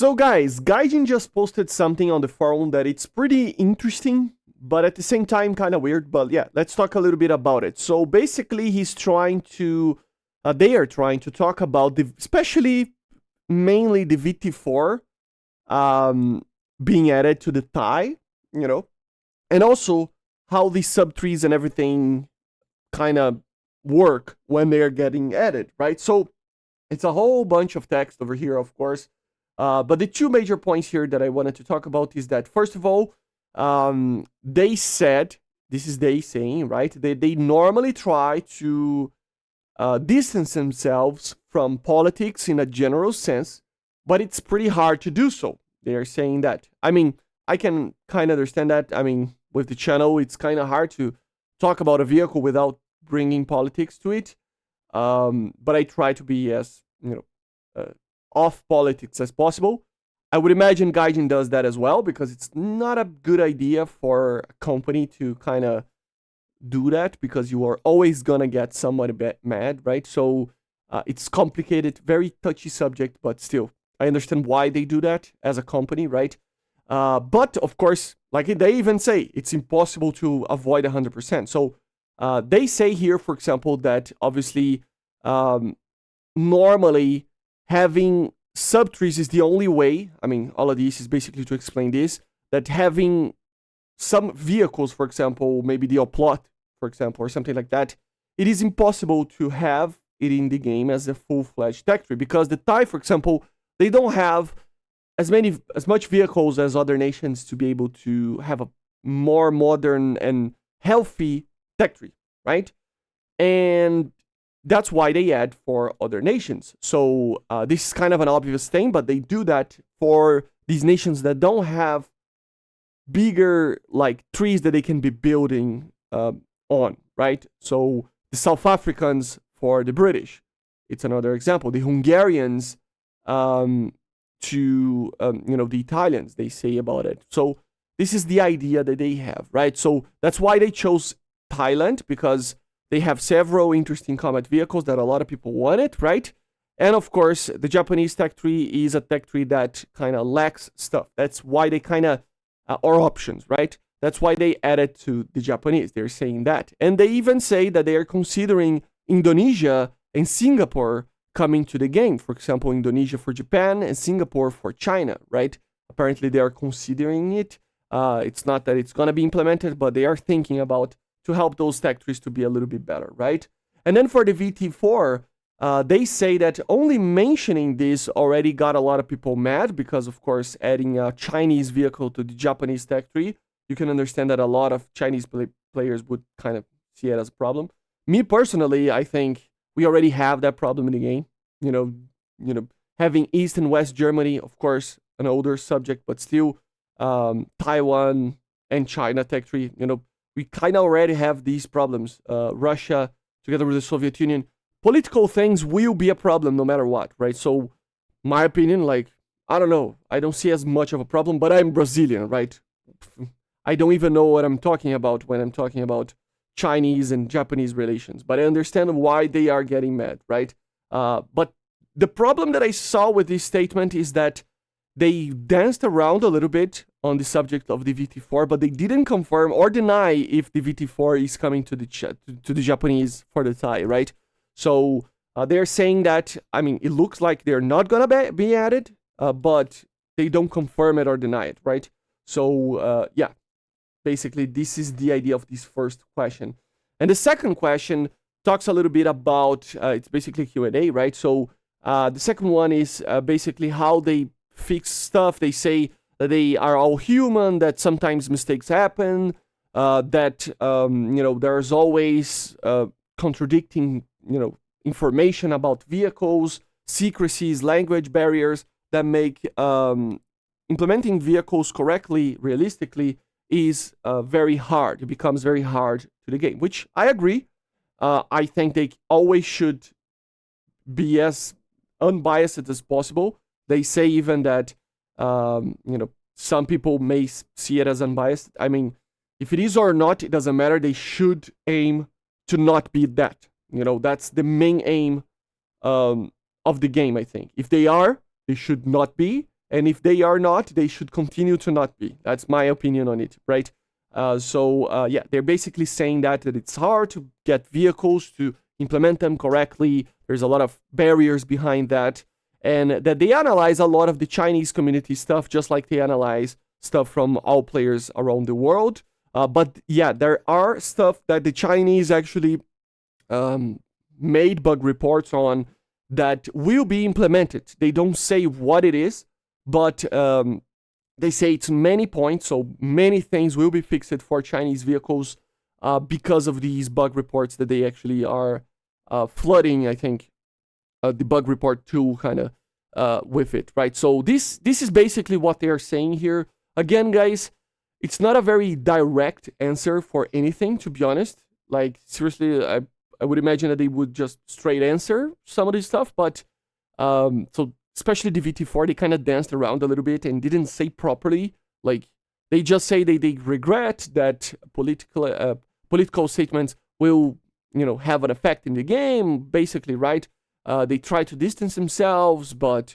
So guys, Gaijin just posted something on the forum that it's pretty interesting, but at the same time kind of weird. But yeah, let's talk a little bit about it. So basically they are trying to talk about especially mainly the VT-4 being added to the Thai, and also how the subtrees and everything kind of work when they are getting added, right? So it's a whole bunch of text over here, of course. But the two major points here that I wanted to talk about is that, first of all, they said, this is they saying, right? They normally try to distance themselves from politics in a general sense, but it's pretty hard to do so. They are saying that. I mean, I can kind of understand that. I mean, with the channel, it's kind of hard to talk about a vehicle without bringing politics to it. But I try to be as, off politics as possible. I would imagine Gaijin does that as well, because it's not a good idea for a company to kind of do that, because you are always gonna get somebody mad, right? So it's complicated, very touchy subject, but still, I understand why they do that as a company, right? But of course, like they even say, it's impossible to avoid 100%. So they say here, for example, that obviously normally having subtrees is the only way. I mean, all of this is basically to explain this, that having some vehicles, for example, maybe the Oplot, for example, or something like that, it is impossible to have it in the game as a full-fledged tech tree, because the Thai, for example, they don't have as much vehicles as other nations to be able to have a more modern and healthy tech tree, right? And that's why they add for other nations. So this is kind of an obvious thing, but they do that for these nations that don't have bigger like trees that they can be building on, right? So the South Africans for the British, it's another example. The Hungarians to the Italians, they say about it. So this is the idea that they have, right? So that's why they chose Thailand, because they have several interesting combat vehicles that a lot of people wanted, right? And of course, the Japanese tech tree is a tech tree that kind of lacks stuff. That's why they kind of, or options, right? That's why they added to the Japanese. They're saying that. And they even say that they are considering Indonesia and Singapore coming to the game. For example, Indonesia for Japan and Singapore for China, right? Apparently, they are considering it. It's not that it's going to be implemented, but they are thinking about to help those tech trees to be a little bit better, right? And then for the VT-4, they say that only mentioning this already got a lot of people mad, because, of course, adding a Chinese vehicle to the Japanese tech tree, you can understand that a lot of Chinese players would kind of see it as a problem. Me personally, I think we already have that problem in the game. Having East and West Germany, of course, an older subject, but still Taiwan and China tech tree, we kind of already have these problems. Russia, together with the Soviet Union, political things will be a problem no matter what, right? So, my opinion, I don't know. I don't see as much of a problem, but I'm Brazilian, right? I don't even know what I'm talking about when I'm talking about Chinese and Japanese relations, but I understand why they are getting mad, right? But the problem that I saw with this statement is that they danced around a little bit on the subject of the VT-4, but they didn't confirm or deny if the VT-4 is coming to the Japanese for the Thai, right? So they're saying that, I mean, it looks like they're not gonna be added, but they don't confirm it or deny it, right? So yeah, basically this is the idea of this first question. And the second question talks a little bit about, it's basically Q&A, right? So the second one is basically how they fix stuff. They say that they are all human, that sometimes mistakes happen, that there's always contradicting information about vehicles, secrecies, language barriers that make implementing vehicles correctly, realistically, is very hard. It becomes very hard to the game, which I agree. I think they always should be as unbiased as possible. They say even that, some people may see it as unbiased. I mean, if it is or not, it doesn't matter. They should aim to not be that. That's the main aim of the game, I think. If they are, they should not be. And if they are not, they should continue to not be. That's my opinion on it, right? Yeah, they're basically saying that it's hard to get vehicles to implement them correctly. There's a lot of barriers behind that. And that they analyze a lot of the Chinese community stuff, just like they analyze stuff from all players around the world. But yeah, there are stuff that the Chinese actually made bug reports on that will be implemented. They don't say what it is, but they say it's many points, so many things will be fixed for Chinese vehicles because of these bug reports that they actually are flooding, I think, the bug report tool kind of with it, right? So this is basically what they are saying here. Again, guys, it's not a very direct answer for anything, to be honest. Like, seriously, I would imagine that they would just straight answer some of this stuff, but so especially the VT-4, they kind of danced around a little bit and didn't say properly. Like, they just say they regret that political statements will, have an effect in the game, basically, right? They try to distance themselves, but,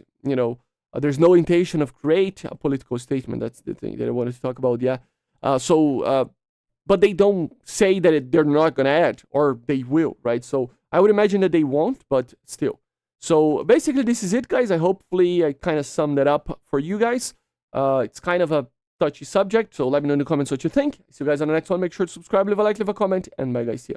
there's no intention of create a political statement. That's the thing that I wanted to talk about, yeah. But they don't say that they're not going to add, or they will, right? So I would imagine that they won't, but still. So basically, this is it, guys. Hopefully I kind of summed that up for you guys. It's kind of a touchy subject, so let me know in the comments what you think. See you guys on the next one. Make sure to subscribe, leave a like, leave a comment, and bye, guys. See ya.